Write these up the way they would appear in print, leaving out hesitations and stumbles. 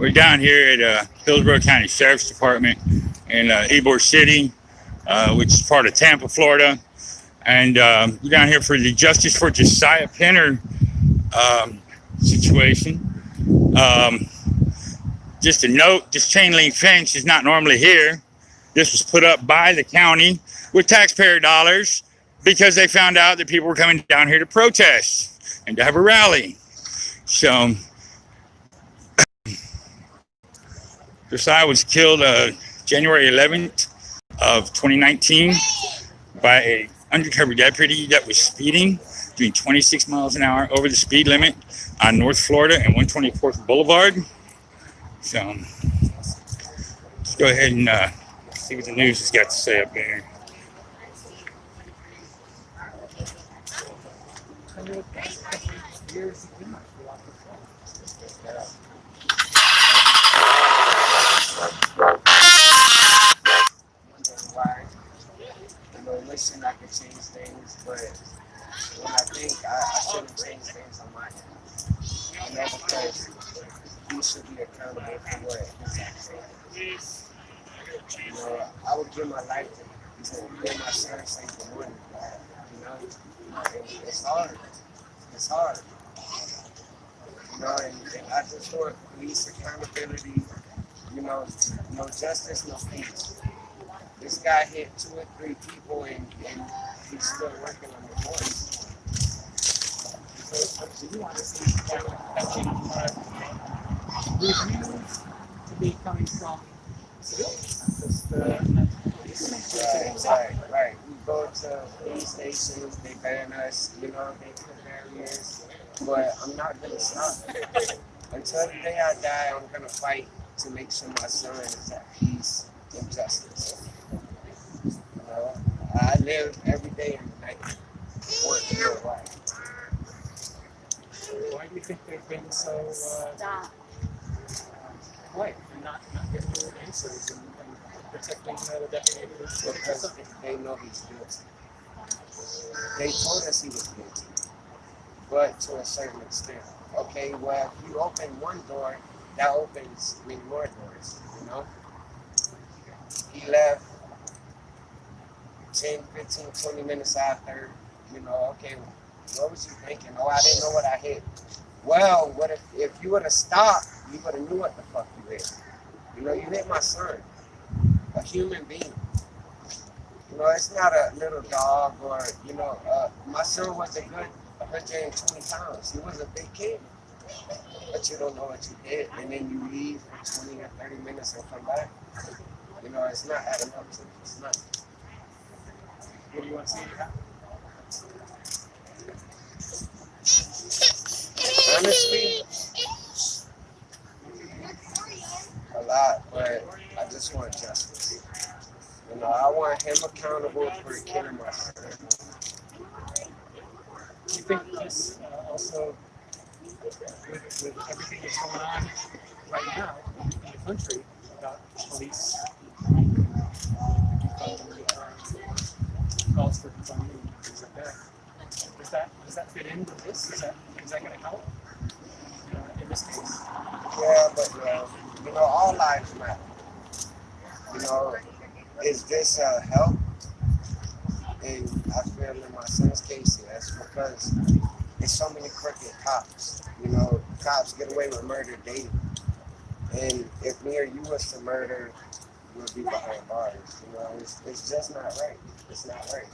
We're down here at Hillsborough County Sheriffs Department in Ybor City, which is part of Tampa, Florida. And we're down here for the Justice for Josiah Pinner situation. Just a note, this chain link fence is not normally here. This was put up by the county with taxpayer dollars because they found out that people were coming down here to protest and to have a rally. So Josiah was killed January 11th of 2019 by a undercover deputy that was speeding, doing 26 miles an hour over the speed limit on North Florida and 124th Boulevard. So let's go ahead and see what the news has got to say up there. Wishing I could change things, but when I think I shouldn't change things on my end. You know, because he should be accountable for what his actions. You know, I would give my life to get my son safe for money. You know, and it's hard. It's hard. You know, and I just want police accountability. You know, no justice, no peace. This guy hit 2 or 3 people and he's still working on the voice. So you want to see reviews to be coming from civilians, Right. We go to police stations, they ban us, you know, they put barriers, but I'm not gonna stop. Until the day I die, I'm gonna fight to make sure my son is at peace and justice. I live every day and night working real life. Why do you think they've been so quiet and not giving you answers and protecting the deputy? Because they know he's guilty. They told us he was guilty, but to a certain extent. Okay, well, if you open one door, that opens many more doors, you know? He left 10, 15, 20 minutes after, you know, okay, what was you thinking? Oh, I didn't know what I hit. Well, what if you would have stopped, you would have knew what the fuck you hit. You know, you hit my son, a human being. You know, it's not a little dog or, you know, my son was a good 120 pounds. He was a big kid. But you don't know what you did, and then you leave for 20 or 30 minutes and come back. You know, it's not adding up to it's not. What do you want to see happen? Honestly, a lot, but I just want justice. You know, I want him accountable for killing my son. Do you think this also, with everything that's going on right now in the country about police calls for funding and things like that, does that fit in with this? Is that going to help in this case? Yeah, but you know, all lives matter. You know, is this help? And I feel in my son's case, yes, because there's so many crooked cops. You know, cops get away with murder daily. And if me or you was to murder, we'll be behind bars. You know, it's just not right. It's not right.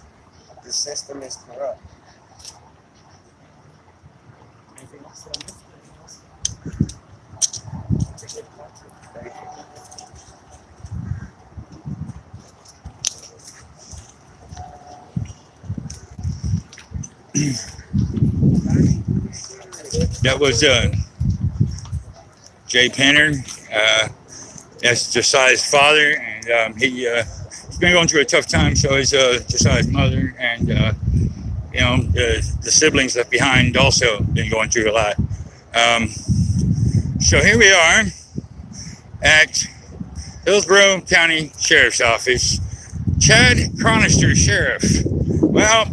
The system is corrupt. Anything else that I missed? Appreciate the talk. Thank you. That was J Pinner. That's Josiah's father, and he's been going through a tough time. So is Josiah's mother, and you know, the siblings left behind also been going through a lot. So here we are at Hillsborough County Sheriff's Office. Chad Chronister, Sheriff. Well,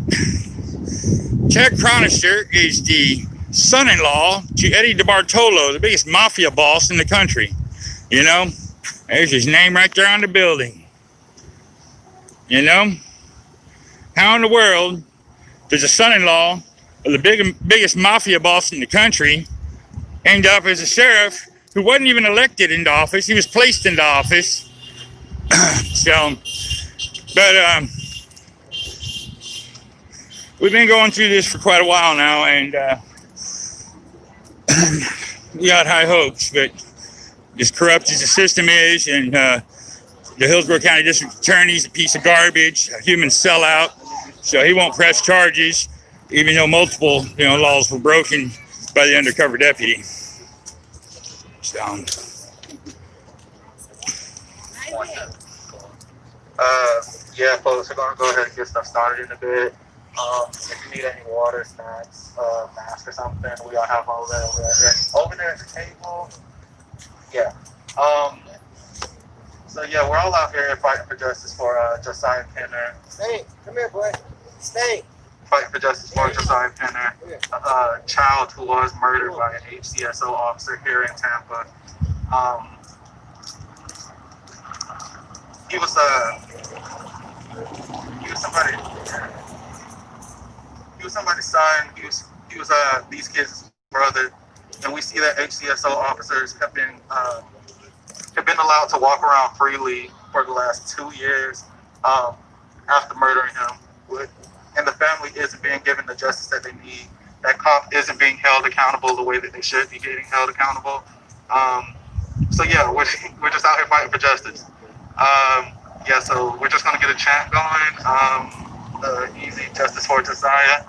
Chad Chronister is the son-in-law to Eddie DeBartolo, the biggest mafia boss in the country. You know, there's his name right there on the building. You know, how in the world does a son-in-law of the biggest mafia boss in the country end up as a sheriff who wasn't even elected into office? He was placed into office. So, but we've been going through this for quite a while now, and we got high hopes, but as corrupt as the system is, and the Hillsborough County District Attorney's a piece of garbage, a human sellout, so he won't press charges, even though multiple, laws were broken by the undercover deputy. So, yeah, folks, we're gonna go ahead and get stuff started in a bit. If you need any water, snacks, mask or something, we all have all that over there at the table. Yeah. So yeah, we're all out here fighting for justice for Josiah Pinner. Stay. Come here, boy. Stay. Fighting for justice for Josiah Pinner, a child who was murdered by an HCSO officer here in Tampa. He was somebody's son. He was these kids' brother, and we see that HCSO officers have been allowed to walk around freely for the last 2 years after murdering him, and the family isn't being given the justice that they need. That cop isn't being held accountable the way that they should be getting held accountable. So yeah, we're just out here fighting for justice. Yeah, so we're just gonna get a chant going. Easy justice for Josiah.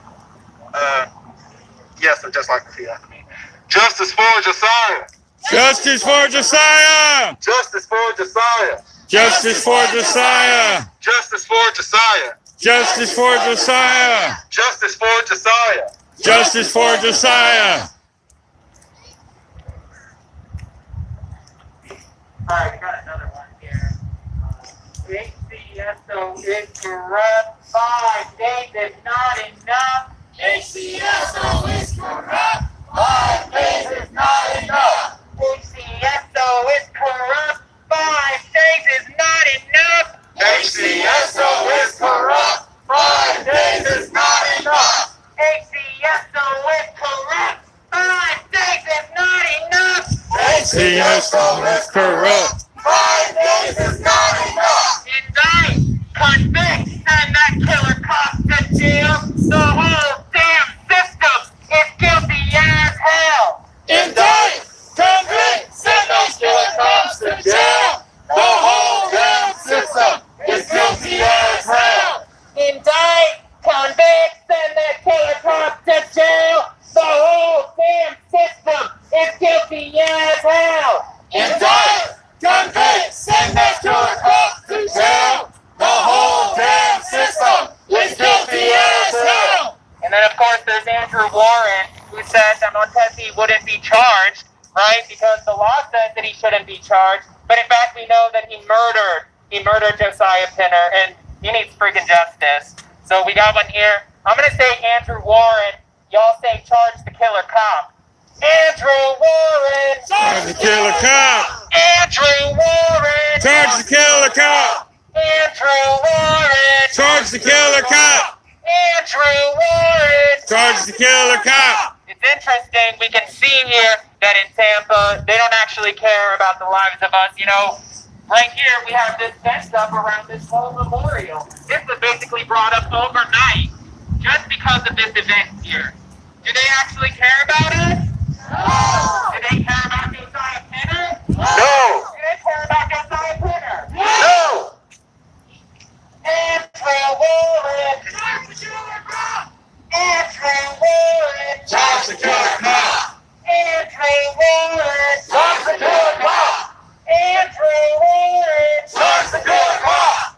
Yeah, so just like the after me. Justice for Josiah. justice for Josiah! Justice for Josiah. Justice for Josiah! Justice for Josiah. Justice for Josiah! Justice for Josiah. Justice for Josiah! All right, we got another one here. HCSO is corrupt. 5 days is not enough. HCSO is corrupt. 5 days is not enough. HCSO is corrupt. 5 days is not enough. HCSO is corrupt. 5 days is not enough. HCSO is corrupt. 5 days is not enough. HCSO is corrupt. 5 days is not enough. Indict, convict, send that killer cop to jail. The whole damn system is guilty as hell. Indict, convict, send those killer cops to jail. The whole damn system is guilty as hell. Indict, convict, send that killer cop to jail. The whole damn system is guilty as hell. Indict, convict, send that killer cop to jail. The whole damn system is guilty as hell. And then, of course, there's Andrew Warren, who says that Montesi wouldn't be charged, right? Because the law says that he shouldn't be charged. But in fact, we know that he murdered Josiah Pinner, and he needs freaking justice. So we got one here. I'm going to say Andrew Warren. Y'all say charge the killer cop. Andrew Warren! Charge the killer cop! Andrew Warren! Charge the killer cop! Andrew Warren! Charge the killer cop! Andrew Warren! Charge the killer cop! It's interesting, we can see here that in Tampa, they don't actually care about the lives of us. Right here, we have this fence up around this whole memorial. This was basically brought up overnight, just because of this event here. Do they actually care about us? No! Do they care about Josiah Pinner? No! Do they care about Josiah Pinner? No! Andrew Warren! Charge the killer cop! Andrew Warren! Charge the killer cop! Andrew Warren! Charge the killer cop! Andrew Warren! Charge the killer cop!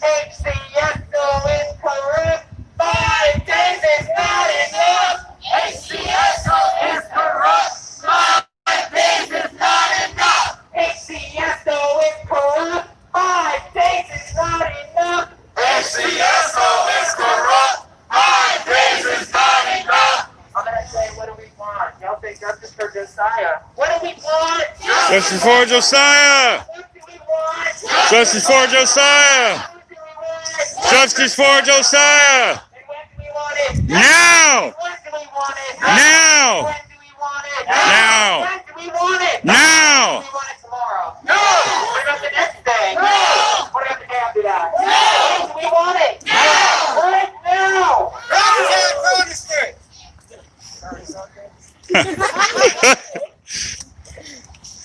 HCSO is corrupt. 5 days is not enough. HCSO is corrupt. 5 days is not enough. HCSO is corrupt. 5 days Justice for Josiah! Justice for Josiah! Justice for Josiah! Now! Now! Now! Now! No! What about the next day? No! What about the day after that? No! We want it! No! Right now!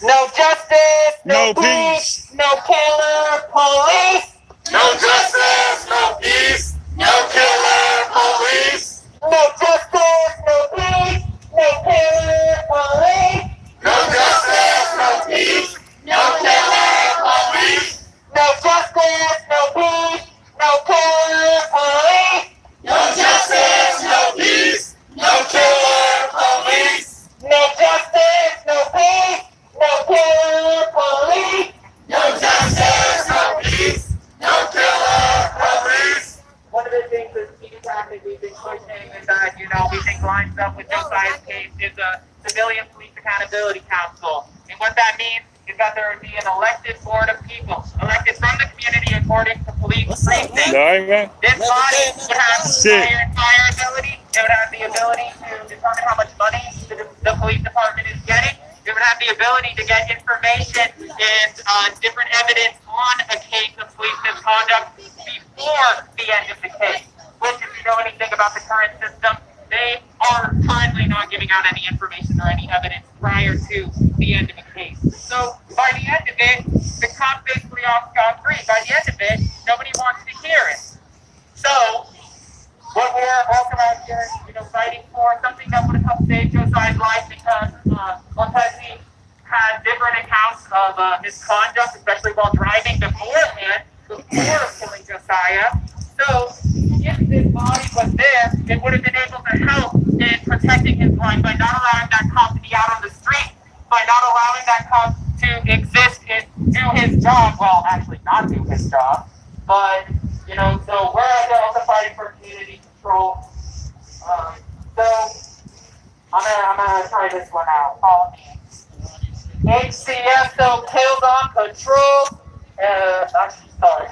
No justice, No peace, peace. no killer, police! No justice, no peace, no killer, police. No justice, no peace, no killer, police! No justice, no peace, no killer, police. No justice, no peace, no killer, police! No justice, no peace, no killer, police. No justice, no peace, no killer, police! No justice, no peace, no killer, police. One of the things that we've been pushing and that, we think lines up with Josiah's case is a Civilian Police Accountability Council. And what that means is that there would be an elected board of people, elected from the community according to police precincts. All right, man. This body would have fire ability. It would have the ability to determine how much money the police department is getting. It would have the ability to get information and different evidence on a case of police misconduct before the end of the case. Which, if you know anything about the current system, they are currently not giving out any information or any evidence prior to the end of a case. So by the end of it, the cop basically off scot-free. By the end of it, nobody wants to hear it. So what we're also out here, fighting for something that would have helped save Josiah's life, because Montesi had different accounts of misconduct, especially while driving beforehand, before killing Josiah. So if this body was there, it would have been able to help in protecting his life by not allowing that cop to be out on the street, by not allowing that cop to exist and do his job. Well, actually not do his job, but so we're also fighting for community control. So I'm gonna try this one out. Follow me. HCSO kills on patrol. Sorry.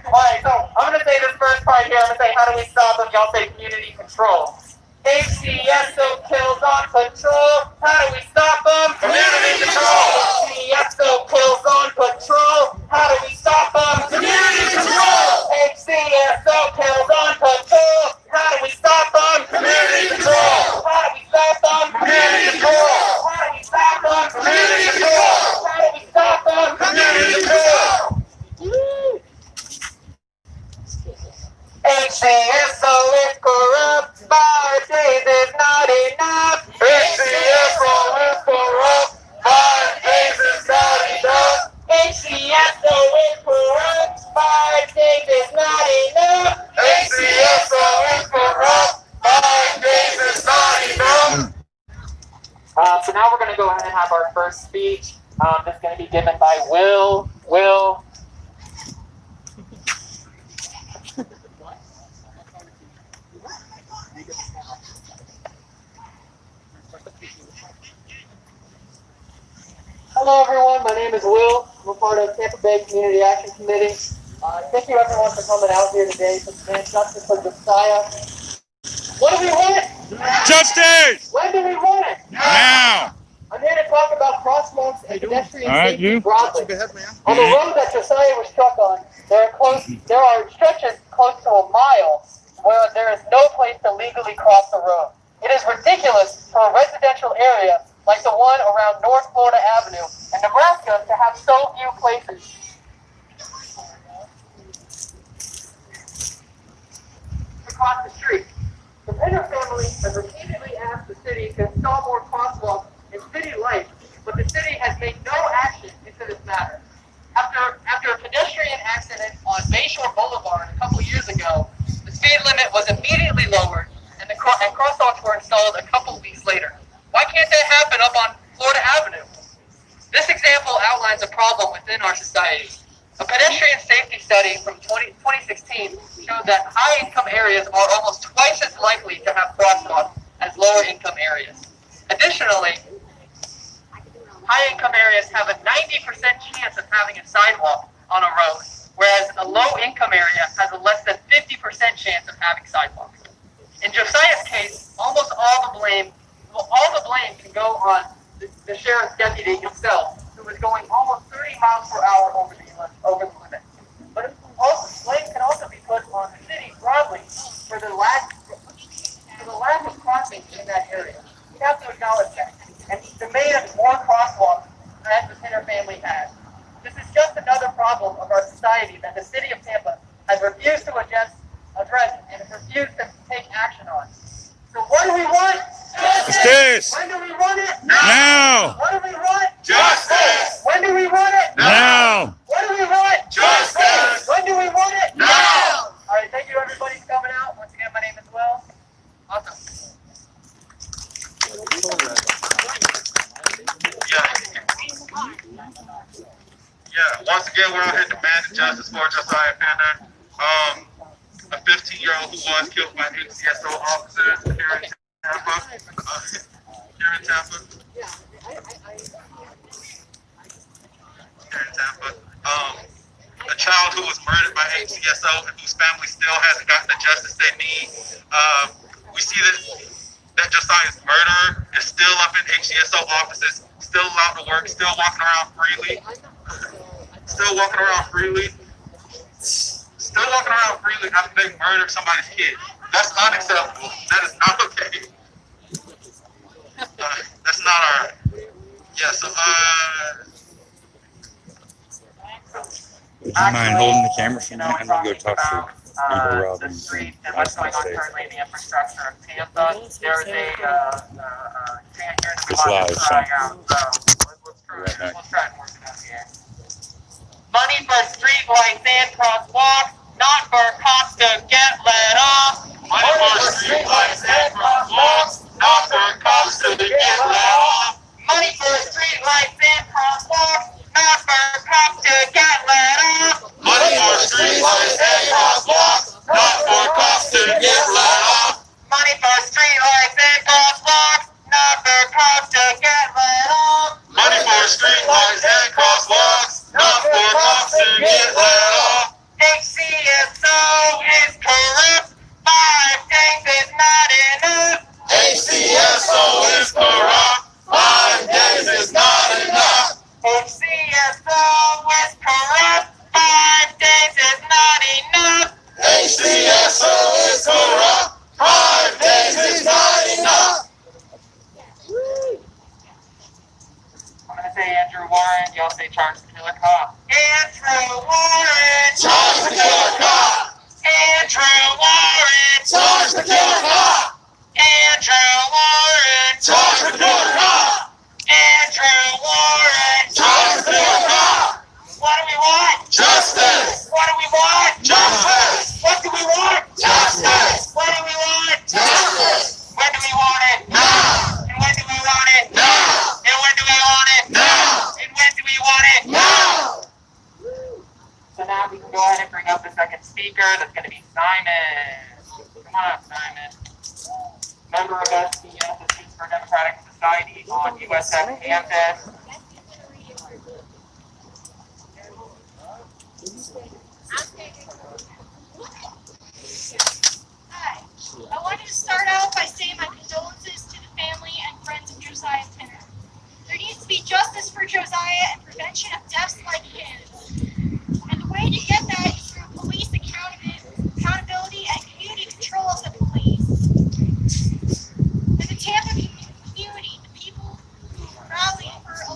Alright, so I'm gonna say this first part here. I'm gonna say, how do we stop them? Y'all say community control. HCSO kills on patrol. How do we stop them? Community control. HCSO kills on patrol. How do we stop them? Community control. HCSO kills on patrol. How do we stop them? Community control. How do we stop them? Community control. How do we stop them? Community control. How do we stop them? Community control. HCSO is corrupt. 5 days is not enough. HCSO is corrupt. 5 days is not enough. HCSO is corrupt. 5 days is not enough. HCSO is corrupt. 5 days is not enough. So now we're going to go ahead and have our first speech. That's going to be given by Will. Hello everyone, my name is Will. I'm a part of Tampa Bay Community Action Committee. Thank you everyone for coming out here today to demand justice for Josiah. What do we want? Justice! When do we want it? Now! I'm here to talk about crosswalks and pedestrian safety you? broadly. On the road that Josiah was struck on, there are stretches close to a mile where there is no place to legally cross the road. It is ridiculous for a residential area like the one around North Florida Avenue in Nebraska to have so few places. To cross the street. The Pinner family has repeatedly asked the city to install more crosswalks in city life, but the city has made no action into this matter. After a pedestrian accident on Bayshore Boulevard a couple years ago, the speed limit was immediately lowered and crosswalks were installed a couple weeks later. Why can't that happen up on Florida Avenue? This example outlines a problem within our society. A pedestrian safety study from 2016 showed that high-income areas are almost twice as likely to have crosswalks as lower-income areas. Additionally, high-income areas have a 90% chance of having a sidewalk on a road, whereas a low-income area has a less than 50% chance of having sidewalks. In Josiah's case, almost all the blame can go on the sheriff's deputy himself, who was going almost 30 miles per hour over the limit. But blame can also be put on the city broadly for the lack of crossing in that area. We have to acknowledge that. And demand more crosswalks as the Pinner family has. This is just another problem of our society that the city of Tampa has refused to address and refused to take action on. So what do we want? Justice! When do we want it? Now! What do we want? Justice! When do we want it? Now! What do we want? Justice! When do we want it? Now! All right, thank you everybody for coming out. Once again, my name is Will. Awesome. Yeah, once again, we're out here demanding justice for Josiah Pinner, a 15-year-old who was killed by HCSO officers here in Tampa. A child who was murdered by HCSO and whose family still hasn't gotten the justice they need. We see that Josiah's murderer is still up in HCSO offices, still allowed to work, still walking around freely. After they murdered somebody's kid. That's unacceptable. That is not okay. That's not all right. Yeah, so, Would you mind holding the camera for a minute? I'm going to go talk to Ybor the Robin. street and what's going on currently in the infrastructure of Tampa. There's a fan here in the It's live, box crying out, so let's try and work it out here. Money for street lights and crosswalks, not for cops to get let off. money for street lights and crosswalks, not for cops to get let off. Money for street lights and crosswalks, not for cops to get let off. Money for street lights and crosswalks, not for cops to get let off. Money for street lights and crosswalks, not for cops to get let off. Money for street lights and crosswalks, not for cops to get let off. HCSO is corrupt. 5 days is not enough. HCSO is corrupt. 5 days is not enough. HCSO is corrupt. 5 days is not enough. HCSO is corrupt. 5 days is not enough. I'm going to say Andrew Warren. Y'all say charge the killer cop. Andrew Warren. Charge the killer cop. Andrew Warren. Charge the killer cop. Andrew Warren. Charge the killer cop. Andrew Warren. Charge the killer cop. What do we want? Justice. What do we want? Justice. What do we want? Justice. What do we want? Justice. When do we want it? Now. And when do we want it? Now. And when do we want it? Now. And when do we want it? Now. So now we can go ahead and bring up the second speaker. That's going to be Simon. Come on up, Simon. Member of SDS, the Students for Democratic Society on USF campus. Hi. I wanted to start out by saying my condolences to the family and friends of Josiah Pinner. There needs to be justice for Josiah and prevention of deaths like his. And the way to get that is through police accountability and community control of the police. And the Tampa community, the people who rallied for a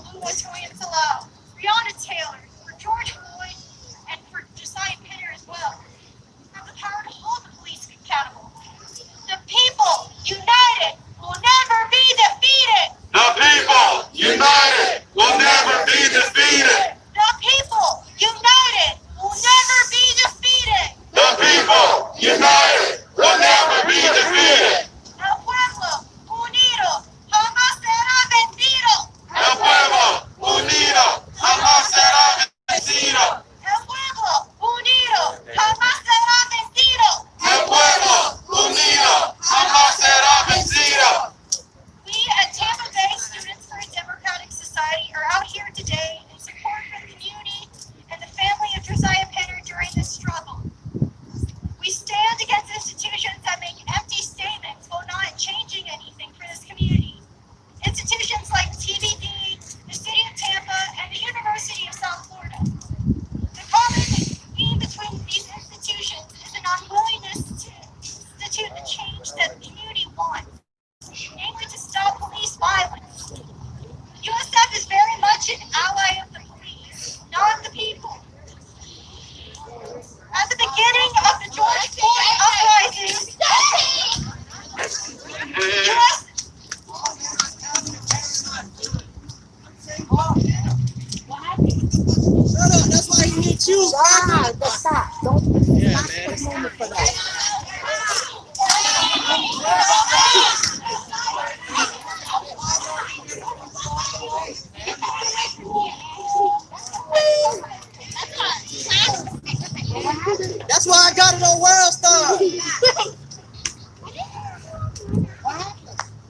That's why I got it on World Star.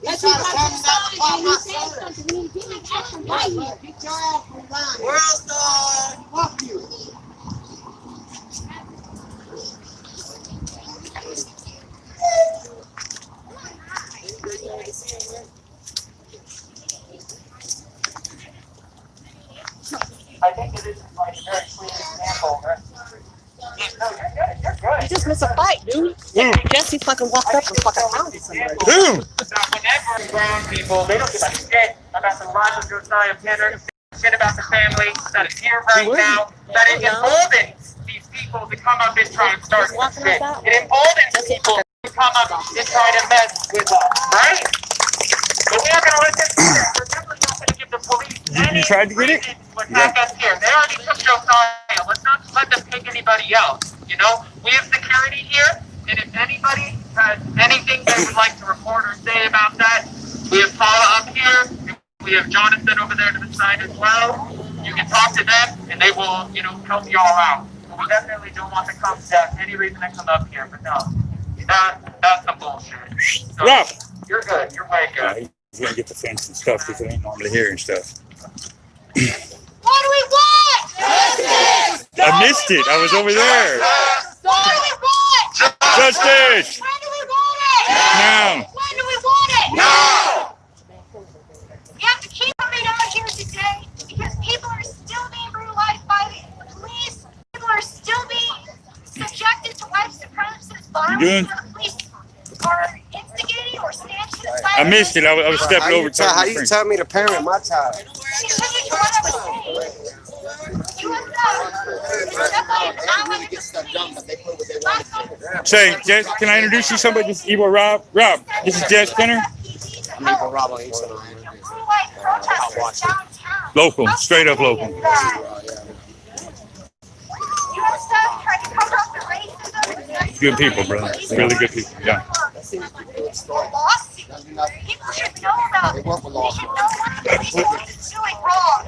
That's why World Star. Fuck you. I think it is like a very clear example. No, you're good. You're good. You just missed a fight, dude. Jesse fucking walked up and fucking pounded somebody. Who? Whenever grown people, they don't give a shit about the life of Josiah Pinner, shit about the family that is here right now, that it emboldens these people to come up and try and start some shit. It emboldens people to come up and try to mess with us, right? But we are going to let this happen. We're definitely not going to give the police any tried to get it? reason to attack us here. They already took Josiah. Let's not let them take anybody else. You know, we have security here, and if anybody has anything they would like to report or say about that, we have Paula up here. We have Jonathan over there to the side as well. You can talk to them, and they will, you know, help you all out. But we definitely don't want to come to any reason to come up here. But no, that's some bullshit. So, Rob. you're good. You're way good. He's gonna get the fence and stuff because it ain't normally here and stuff. What do we want? Justice! I missed it. I was over there. What do we want? Justice! When do we want it? Now. When do we want it? No! You have to keep coming out here today because people are still being brutalized by the police. People are still being subjected to white supremacist violence doing? where the police are instigating or stand to the side. I missed it. I was stepping over. How you tell me to parent my child? Continue to what I was saying. You have Say, Jess, can I introduce you to somebody? This is Ybor Rob. Rob, this is Jess Pinner. I'm Ybor Rob on Instagram. Local, straight up local. You have stuff trying to cover up the racism. Good people, brother. Really good people. Yeah. People should know about it. They should know what the police is doing wrong.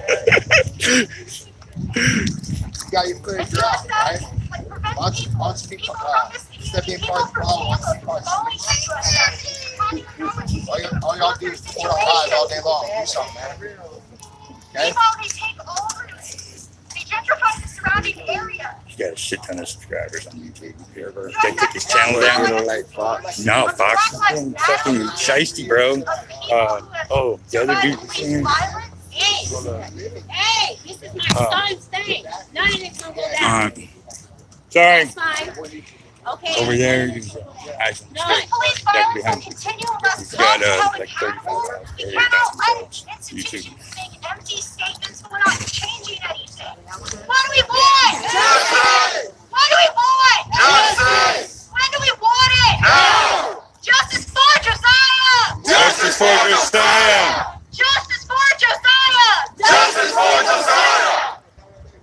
You got your foot drop, right? Bunch people step in front of the all y'all do is put on eyes all day long. Do something, man. Okay? They take over. They gentrify the surrounding area. He's got a shit ton of subscribers on YouTube. They took his channel down. Like Fox. No, Fox is fucking shiesty, bro. The other dude. Hey, this is my son's thing. None of it's gonna go down. Sorry. That's fine. Okay. Over there. No. Police violence will continue unless got, held like accountable. 35,000, We cannot let 30,000 institutions make empty statements when we're not changing anything. What do we want? Justice! What do we want? Justice! When do we want it? No! Justice for Josiah! Justice for Josiah! Justice for Josiah! Justice for Josiah!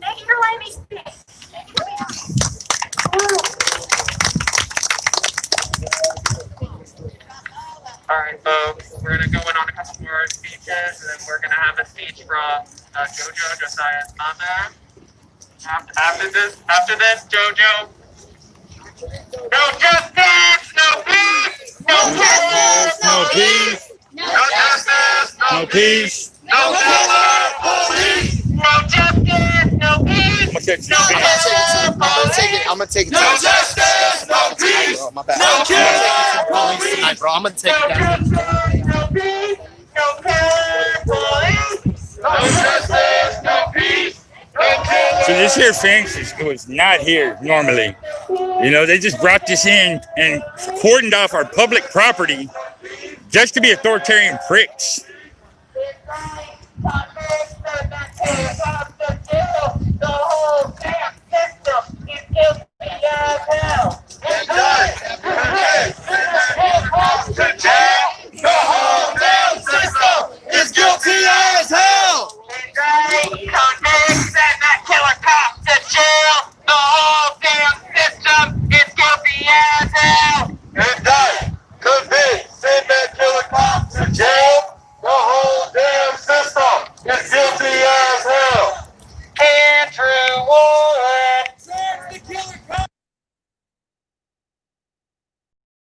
Thank you for letting me speak. Thank you for being All right, folks, we're gonna go in on a couple more speeches, and then we're gonna have a speech from Josiah's mother. After this, Jojo. No justice, no peace, no justice, No peace. No justice! No peace. No justice! no justice, no peace, I'm gonna catch you. I'm gonna take it. No justice! No peace! Oh, my bad. No care! Police tonight, bro. I'm gonna take no it down. justice, no peace, no care, police. No justice! No peace! No care! So this here fence was not here normally. You know, they just brought this in and cordoned off our public property just to be authoritarian pricks. The whole damn system is guilty as hell.